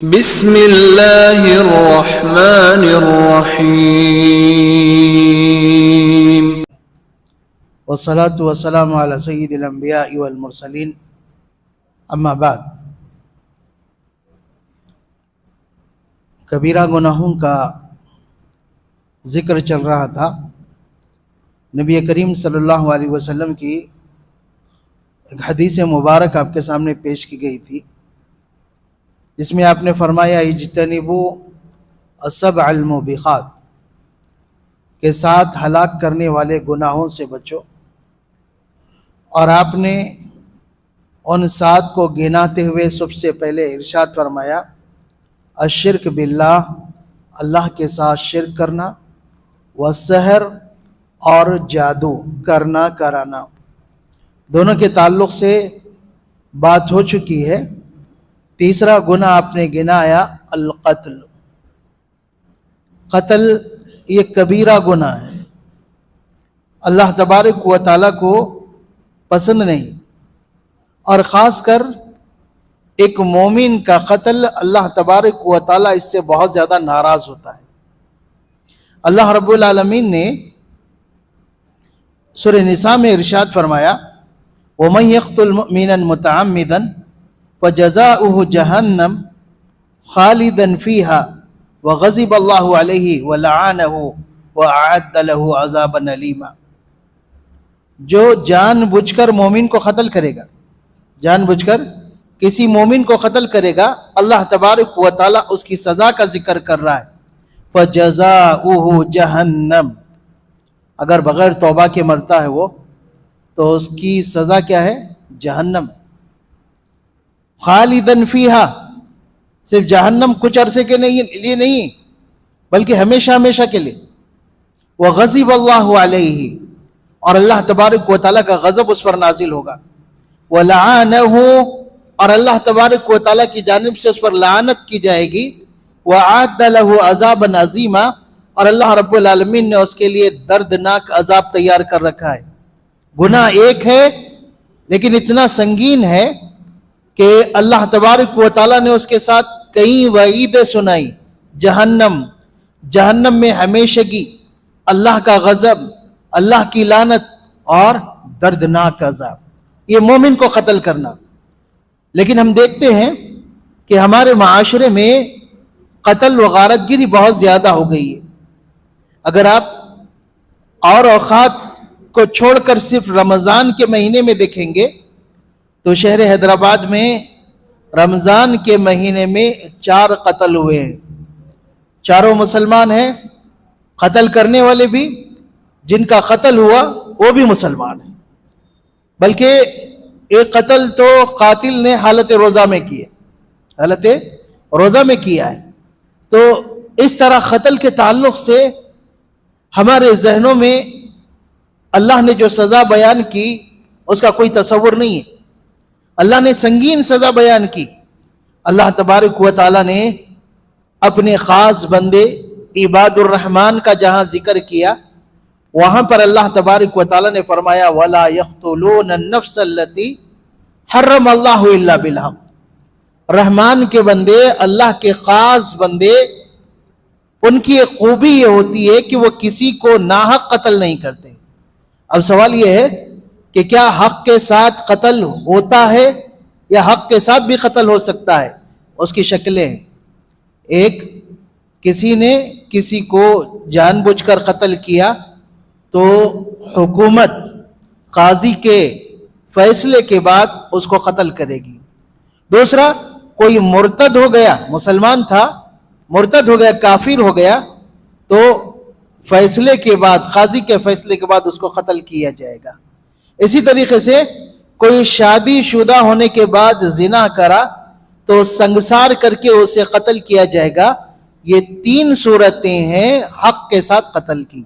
بسم اللہ الرحمن الرحیم والصلاة والسلام علی سید الانبیاء والمرسلین اما بعد۔ کبیرہ گناہوں کا ذکر چل رہا تھا۔ نبی کریم صلی اللہ علیہ وسلم کی ایک حدیث مبارک آپ کے سامنے پیش کی گئی تھی، جس میں آپ نے فرمایا اجتنبوا السبع الموبقات، کے ساتھ ہلاک کرنے والے گناہوں سے بچو، اور آپ نے ان 7 کو گناتے ہوئے سب سے پہلے ارشاد فرمایا الشرک باللہ، اللہ کے ساتھ شرک کرنا، والسحر، اور جادو کرنا کرانا۔ دونوں کے تعلق سے بات ہو چکی ہے۔ تیسرا گناہ آپ نے گنایا القتل۔ قتل یہ کبیرہ گناہ ہے، اللہ تبارک و تعالیٰ کو پسند نہیں، اور خاص کر ایک مومن کا قتل اللہ تبارک و تعالیٰ اس سے بہت زیادہ ناراض ہوتا ہے۔ اللہ رب العالمین نے سورہ نساء میں ارشاد فرمایا وَمَن يَقْتُلْ مُؤْمِنًا مُتَعَمِّدًا فَجَزَاؤُهُ جَهَنَّمُ خَالِدًا فِيهَا وَغَضِبَ اللَّهُ عَلَيْهِ وَلَعَنَهُ وَأَعَدَّ لَهُ عَذَابًا أَلِيمًا۔ جو جان بوجھ کر مومن کو قتل کرے گا، جان بوجھ کر کسی مومن کو قتل کرے گا، اللہ تبارک و تعالیٰ اس کی سزا کا ذکر کر رہا ہے فَجَزَاؤُهُ جَهَنَّمُ۔ اگر بغیر توبہ کے مرتا ہے وہ، تو اس کی سزا کیا ہے؟ جہنم۔ خالدن فیہا، صرف جہنم کچھ عرصے کے لیے نہیں، بلکہ ہمیشہ ہمیشہ کے لیے۔ وغضب اللہ علیہ، اور اللہ تبارک و تعالیٰ کا غضب اس پر نازل ہوگا۔ ولعنہ، اور اللہ تبارک و تعالیٰ کی جانب سے اس پر لعنت کی جائے گی۔ وَأَعَدَّ لَهُ عَذَابًا عَظِيمًا، اور اللہ رب العالمین نے اس کے لیے دردناک عذاب تیار کر رکھا ہے۔ گناہ ایک ہے، لیکن اتنا سنگین ہے کہ اللہ تبارک و تعالیٰ نے اس کے ساتھ کئی وعیدیں سنائی۔ جہنم میں ہمیشگی، اللہ کا غضب، اللہ کی لعنت، اور دردناک عذاب، یہ مومن کو قتل کرنا۔ لیکن ہم دیکھتے ہیں کہ ہمارے معاشرے میں قتل و غارت گری بہت زیادہ ہو گئی ہے۔ اگر آپ اور اوقات کو چھوڑ کر صرف رمضان کے مہینے میں دیکھیں گے تو شہر حیدرآباد میں رمضان کے مہینے میں 4 قتل ہوئے ہیں۔ چاروں مسلمان ہیں، قتل کرنے والے بھی، جن کا قتل ہوا وہ بھی مسلمان ہیں۔ بلکہ ایک قتل تو قاتل نے حالت روزہ میں کیا، حالت روزہ میں کیا ہے۔ تو اس طرح قتل کے تعلق سے ہمارے ذہنوں میں اللہ نے جو سزا بیان کی اس کا کوئی تصور نہیں ہے۔ اللہ نے سنگین سزا بیان کی۔ اللہ تبارک و تعالیٰ نے اپنے خاص بندے عباد الرحمن کا جہاں ذکر کیا، وہاں پر اللہ تبارک و تعالیٰ نے فرمایا وَلَا يَقْتُلُونَ النَّفْسَ الَّتِي حَرَّمَ اللَّهُ إِلَّا بِالْحَقِّ۔ رحمان کے بندے، اللہ کے خاص بندے، ان کی ایک خوبی یہ ہوتی ہے کہ وہ کسی کو ناحق قتل نہیں کرتے۔ اب سوال یہ ہے کہ کیا حق کے ساتھ قتل ہوتا ہے یا حق کے ساتھ بھی قتل ہو سکتا ہے؟ اس کی شکلیں ہیں۔ ایک، کسی نے کسی کو جان بوجھ کر قتل کیا تو حکومت قاضی کے فیصلے کے بعد اس کو قتل کرے گی۔ دوسرا، کوئی مرتد ہو گیا، مسلمان تھا، مرتد ہو گیا، کافر ہو گیا، تو فیصلے کے بعد، قاضی کے فیصلے کے بعد اس کو قتل کیا جائے گا۔ اسی طریقے سے کوئی شادی شدہ ہونے کے بعد زنا کرا تو سنگسار کر کے اسے قتل کیا جائے گا۔ یہ 3 صورتیں ہیں حق کے ساتھ قتل کی۔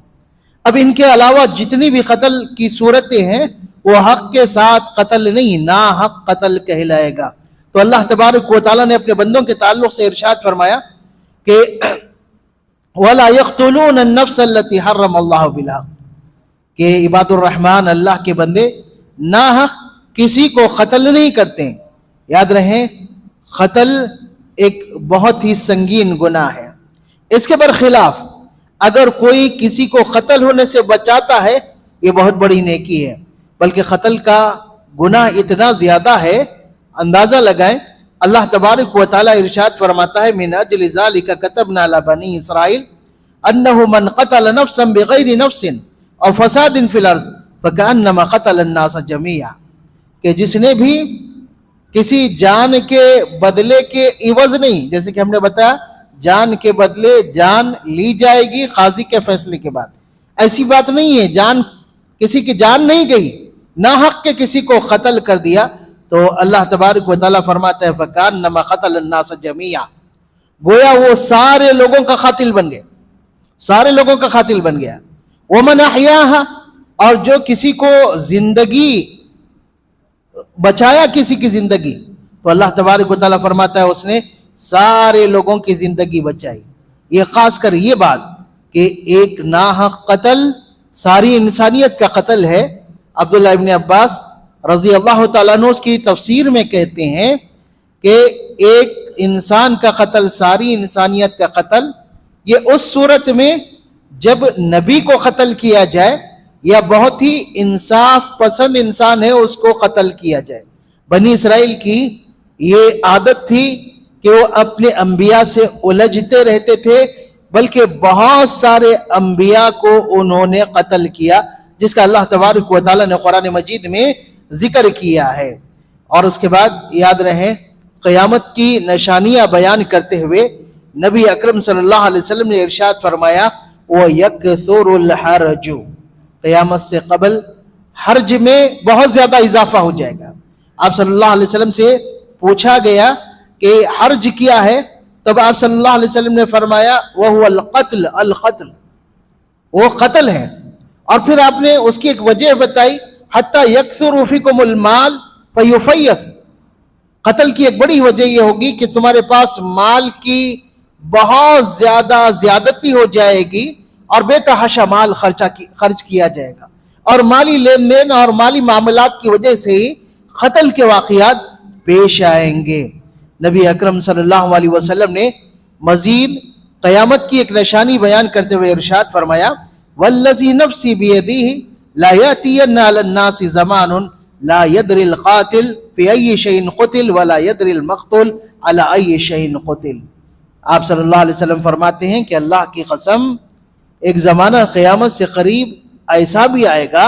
اب ان کے علاوہ جتنی بھی قتل کی صورتیں ہیں وہ حق کے ساتھ قتل نہیں، ناحق قتل کہلائے گا۔ تو اللہ تبارک و تعالیٰ نے اپنے بندوں کے تعلق سے ارشاد فرمایا کہ وَلَا يَقْتُلُونَ النَّفْسَ الَّتِي حَرَّمَ اللَّهُ بِالْحَقِّ، کہ عباد الرحمن اللہ کے بندے ناحق کسی کو قتل نہیں کرتے ہیں۔ یاد رہیں، قتل ایک بہت ہی سنگین گناہ ہے۔ اس کے برخلاف اگر کوئی کسی کو قتل ہونے سے بچاتا ہے یہ بہت بڑی نیکی ہے، بلکہ قتل کا گناہ اتنا زیادہ ہے، اندازہ لگائیں۔ اللہ تبارک و تعالی ارشاد فرماتا ہے من اجل ذالک کتبنا علی بنی اسرائیل انہ من قتل نفسا بغیر نفس اور فساد فی الارض فکأنما قتل الناس جمیعا، کہ جس نے بھی کسی جان کے بدلے کے عوض نہیں، جیسے کہ ہم نے بتایا جان کے بدلے جان لی جائے گی قاضی کے فیصلے کے بعد، ایسی بات نہیں ہے، جان کسی کی جان نہیں گئی، ناحق کے کسی کو قتل کر دیا تو اللہ تبارک و تعالیٰ فرماتا ہے فَكَأَنَّمَا قَتَلَ النَّاسَ جَمِيعًا، گویا وہ سارے لوگوں کا قاتل بن گیا، سارے لوگوں کا قاتل بن گیا۔ وَمَنْ أَحْيَاهَا، اور جو کسی کو زندگی بچایا، کسی کی زندگی، تو اللہ تبارک و تعالیٰ فرماتا ہے اس نے سارے لوگوں کی زندگی بچائی۔ یہ خاص کر یہ بات کہ ایک ناحق قتل ساری انسانیت کا قتل ہے۔ عبداللہ ابن عباس رضی اللہ تعالیٰ عنہ اس کی تفسیر میں کہتے ہیں کہ ایک انسان کا قتل ساری انسانیت کا قتل، یہ اس صورت میں جب نبی کو قتل کیا جائے یا بہت ہی انصاف پسند انسان ہے اس کو قتل کیا جائے۔ بنی اسرائیل کی یہ عادت تھی کہ وہ اپنے انبیاء سے الجھتے رہتے تھے، بلکہ بہت سارے انبیاء کو انہوں نے قتل کیا، جس کا اللہ تبارک و تعالیٰ نے قرآن مجید میں ذکر کیا ہے۔ اور اس کے بعد یاد رہے قیامت کی نشانیاں بیان کرتے ہوئے نبی اکرم صلی اللہ علیہ وسلم نے ارشاد فرمایا وَيَكْثُرُ الْحَرْجُ، قیامت سے قبل حرج میں بہت زیادہ اضافہ ہو جائے گا۔ آپ صلی اللہ علیہ وسلم سے پوچھا گیا کہ حرج کیا ہے، تب آپ صلی اللہ علیہ وسلم نے فرمایا وَهُوَ الْقَتْلُ، القتل، وہ قتل ہے۔ اور پھر آپ نے اس کی ایک وجہ بتائی حَتَّى يَكْثُرُ فِيكُمُ الْمَالِ فَيُفَيَّسْ، قتل کی ایک بڑی وجہ یہ ہوگی کہ تمہارے پاس مال کی بہت زیادہ زیادتی ہو جائے گی اور بے تحاشا مال خرچ کیا جائے گا، اور مالی لین دین اور مالی معاملات کی وجہ سے ہی قتل کے واقعات پیش آئیں گے۔ نبی اکرم صلی اللہ علیہ وسلم نے مزید قیامت کی ایک نشانی بیان کرتے ہوئے ارشاد فرمایا وَالَّذِي نَفْسِي بِيَدِهِ لَا يَأْتِيَنَّ عَلَى النَّاسِ زَمَانٌ لَا يَدْرِ الْقَاتِلُ فِي أَيِّ شَيْءٍ قُتِلَ وَلَا يَدْرِ الْمَقْتُولُ عَلَى أَيِّ شَيْءٍ قُتِلَ۔ آپ صلی اللہ علیہ وسلم فرماتے ہیں کہ اللہ کی قسم ایک زمانہ قیامت سے قریب ایسا بھی آئے گا،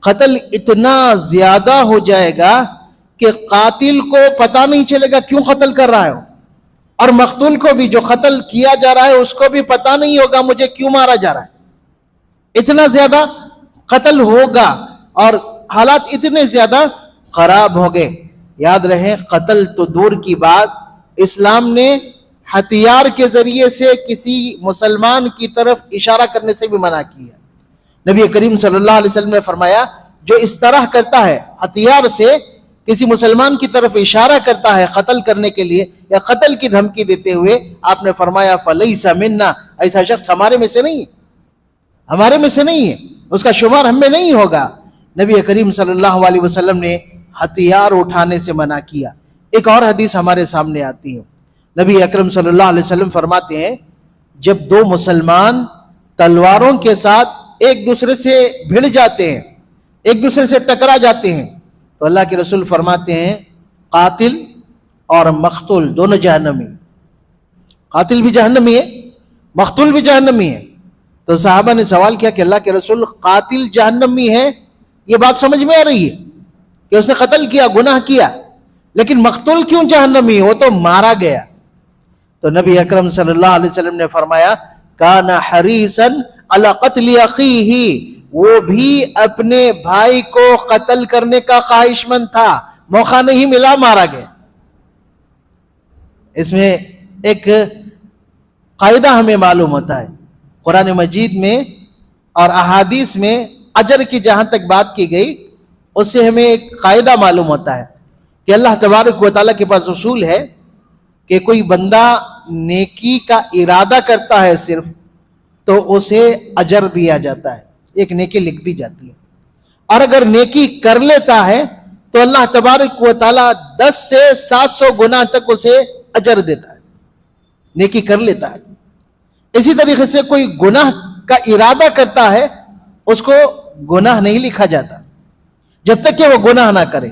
قتل اتنا زیادہ ہو جائے گا کہ قاتل کو پتہ نہیں چلے گا کیوں قتل کر رہا ہے، اور مقتول کو بھی جو قتل کیا جا رہا ہے اس کو بھی پتہ نہیں ہوگا مجھے کیوں مارا جا رہا ہے۔ اتنا زیادہ قتل ہوگا اور حالات اتنے زیادہ خراب ہو گئے۔ یاد رہے قتل تو دور کی بات، اسلام نے ہتھیار کے ذریعے سے کسی مسلمان کی طرف اشارہ کرنے سے بھی منع کیا۔ نبی کریم صلی اللہ علیہ وسلم نے فرمایا جو اس طرح کرتا ہے، ہتھیار سے کسی مسلمان کی طرف اشارہ کرتا ہے قتل کرنے کے لیے یا قتل کی دھمکی دیتے ہوئے، آپ نے فرمایا فَلَيْسَ مِنَّا، ایسا شخص ہمارے میں سے نہیں ہے، ہمارے میں سے نہیں ہے، اس کا شمار ہم میں نہیں ہوگا۔ نبی کریم صلی اللہ علیہ وسلم نے ہتھیار اٹھانے سے منع کیا۔ ایک اور حدیث ہمارے سامنے آتی ہے، نبی اکرم صلی اللہ علیہ وسلم فرماتے ہیں جب دو مسلمان تلواروں کے ساتھ ایک دوسرے سے بھڑ جاتے ہیں، ایک دوسرے سے ٹکرا جاتے ہیں، تو اللہ کے رسول فرماتے ہیں قاتل اور مقتول دونوں جہنمی، قاتل بھی جہنمی ہے، مقتول بھی جہنمی ہے۔ تو صحابہ نے سوال کیا کہ اللہ کے رسول قاتل جہنمی ہے، یہ بات سمجھ میں آ رہی ہے کہ اس نے قتل کیا، گناہ کیا، لیکن مقتول کیوں جہنمی ہے؟ وہ تو مارا گیا۔ تو نبی اکرم صلی اللہ علیہ وسلم نے فرمایا کان حریصا علی قتل اخیہ، وہ بھی اپنے بھائی کو قتل کرنے کا خواہش مند تھا، موقع نہیں ملا، مارا گیا۔ اس میں ایک قاعدہ ہمیں معلوم ہوتا ہے، قرآن مجید میں اور احادیث میں اجر کی جہاں تک بات کی گئی اس سے ہمیں ایک قاعدہ معلوم ہوتا ہے کہ اللہ تبارک و تعالیٰ کے پاس اصول ہے کہ کوئی بندہ نیکی کا ارادہ کرتا ہے صرف تو اسے اجر دیا جاتا ہے، ایک نیکی لکھ دی جاتی ہے، اور اگر نیکی کر لیتا ہے تو اللہ تبارک و تعالیٰ 10 سے 700 گنا تک اسے اجر دیتا ہے، نیکی کر لیتا ہے۔ اسی طریقے سے کوئی گناہ کا ارادہ کرتا ہے، اس کو گناہ نہیں لکھا جاتا جب تک کہ وہ گناہ نہ کرے۔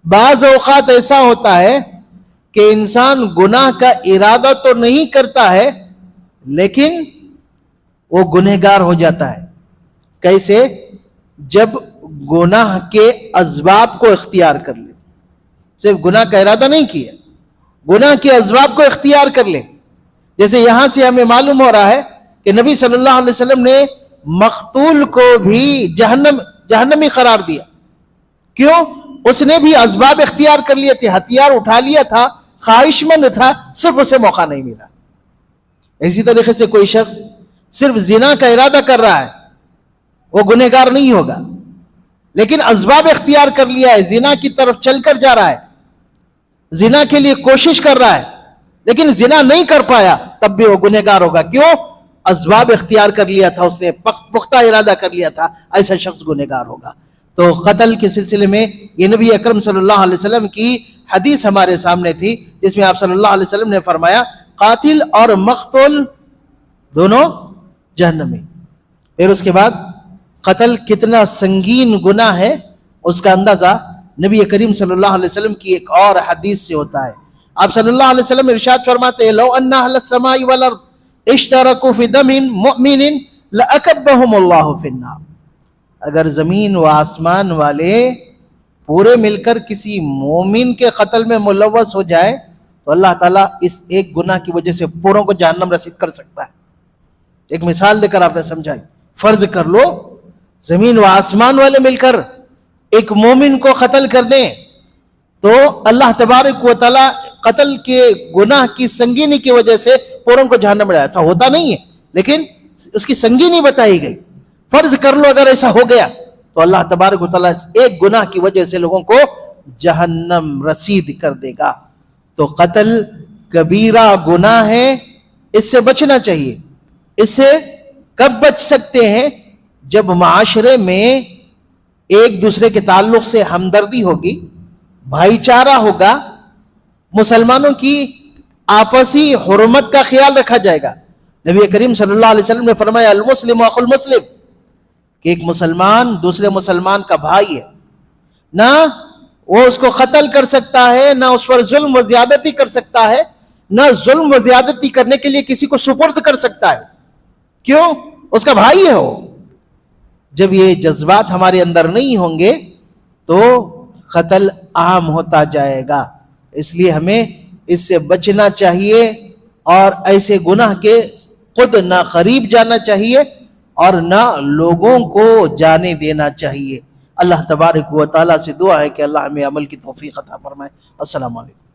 بعض اوقات ایسا ہوتا ہے کہ انسان گناہ کا ارادہ تو نہیں کرتا ہے لیکن وہ گنہگار ہو جاتا ہے۔ کیسے؟ جب گناہ کے اسباب کو اختیار کر لے، صرف گناہ کا ارادہ نہیں کیا، گناہ کے اسباب کو اختیار کر لے۔ جیسے یہاں سے ہمیں معلوم ہو رہا ہے کہ نبی صلی اللہ علیہ وسلم نے مقتول کو بھی جہنمی قرار دیا۔ کیوں؟ اس نے بھی اسباب اختیار کر لیے تھے، ہتھیار اٹھا لیا تھا، خواہش مند تھا، صرف اسے موقع نہیں ملا۔ اسی طریقے سے کوئی شخص صرف زنا کا ارادہ کر رہا ہے، وہ گنہگار نہیں ہوگا، لیکن اسباب اختیار کر لیا ہے، زنا کی طرف چل کر جا رہا ہے، زنا کے لیے کوشش کر رہا ہے لیکن زنا نہیں کر پایا، تب بھی وہ گنہگار ہوگا۔ کیوں؟ اسباب اختیار کر لیا تھا، اس نے پختہ ارادہ کر لیا تھا، ایسا شخص گنہگار ہوگا۔ تو قتل کے سلسلے میں یہ نبی اکرم صلی اللہ علیہ وسلم کی حدیث ہمارے سامنے تھی، جس میں آپ صلی اللہ علیہ وسلم نے فرمایا قاتل اور مقتول دونوں جہنمی۔ پھر اس کے بعد قتل کتنا سنگین گناہ ہے اس کا اندازہ نبی کریم صلی اللہ علیہ وسلم کی ایک اور حدیث سے ہوتا ہے۔ آپ صلی اللہ علیہ وسلم ارشاد فرماتے ہیں لو ان اہل السماء والارض اشترکوا فی دم مؤمن لاکبہم اللہ فی النار۔ اگر زمین و آسمان والے پورے مل کر کسی مومن کے قتل میں ملوث ہو جائے تو اللہ تعالیٰ اس ایک گناہ کی وجہ سے پوروں کو جہنم رسید کر سکتا ہے۔ ایک مثال دے کر آپ نے سمجھائی۔ فرض کر لو زمین و آسمان والے مل کر ایک مومن کو قتل کر دیں تو اللہ تبارک و تعالیٰ قتل کے گناہ کی سنگینی کی وجہ سے پوروں کو جہنم میں ڈالے۔ ایسا ہوتا نہیں ہے لیکن اس کی سنگینی بتائی گئی۔ فرض کر لو اگر ایسا ہو گیا تو اللہ تبارک و تعالیٰ اس ایک گناہ کی وجہ سے لوگوں کو جہنم رسید کر دے گا۔ تو قتل کبیرہ گناہ ہے، اس سے بچنا چاہیے۔ اس سے کب بچ سکتے ہیں؟ جب معاشرے میں ایک دوسرے کے تعلق سے ہمدردی ہوگی، بھائی چارہ ہوگا، مسلمانوں کی آپسی حرمت کا خیال رکھا جائے گا۔ نبی کریم صلی اللہ علیہ وسلم نے فرمایا المسلم اخو المسلم، کہ ایک مسلمان دوسرے مسلمان کا بھائی ہے، نہ وہ اس کو قتل کر سکتا ہے، نہ اس پر ظلم و زیادتی کر سکتا ہے، نہ ظلم و زیادتی کرنے کے لیے کسی کو سپرد کر سکتا ہے۔ کیوں؟ اس کا بھائی ہے وہ۔ جب یہ جذبات ہمارے اندر نہیں ہوں گے تو قتل عام ہوتا جائے گا۔ اس لیے ہمیں اس سے بچنا چاہیے اور ایسے گناہ کے خود نہ قریب جانا چاہیے اور نہ لوگوں کو جانے دینا چاہیے۔ اللہ تبارک و تعالیٰ سے دعا ہے کہ اللہ ہمیں عمل کی توفیق عطا فرمائے۔ السلام علیکم۔